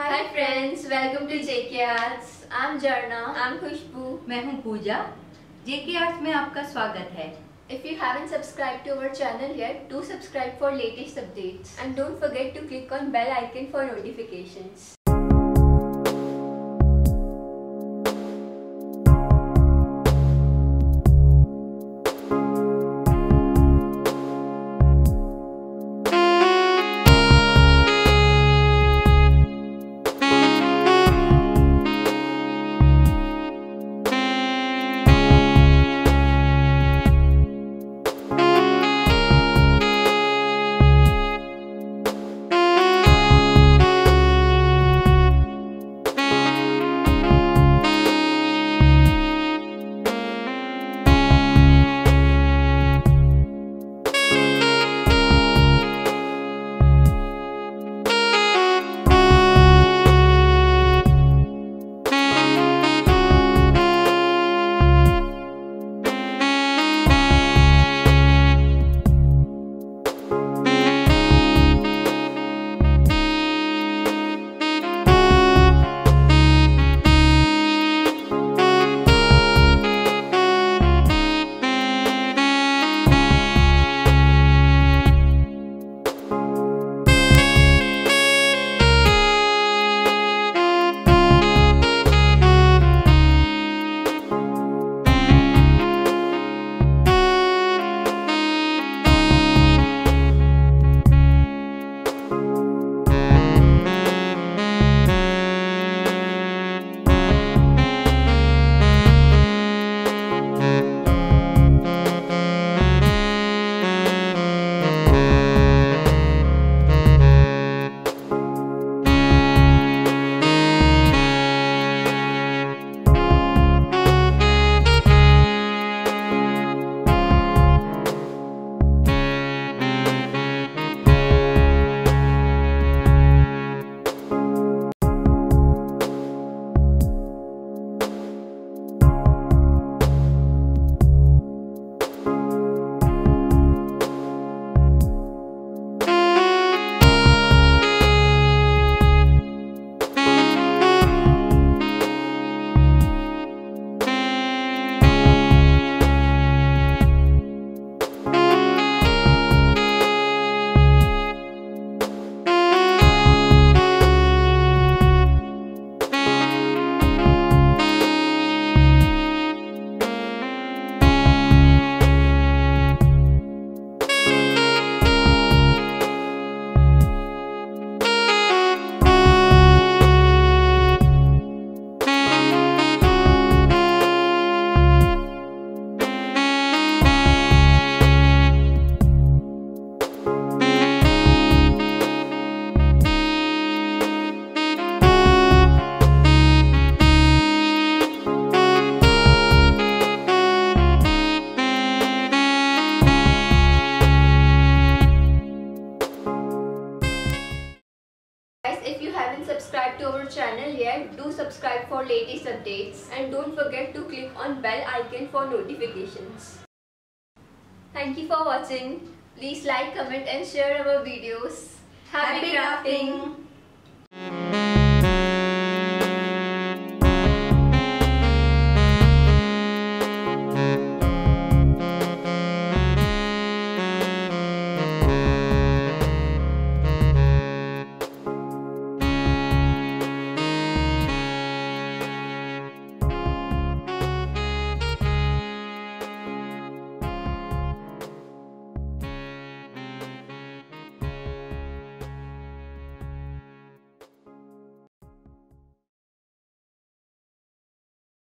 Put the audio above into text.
Hi friends, welcome to JK Arts. I'm Jharna. I'm Khushboo. मैं हूँ पूजा. JK Arts में आपका स्वागत है. If you haven't subscribed to our channel yet, do subscribe for latest updates and don't forget to click on bell icon for notifications. If you haven't subscribed to our channel yet, do subscribe for latest updates and don't forget to click on bell icon for notifications. Thank you for watching. Please like, comment and share our videos. Happy crafting!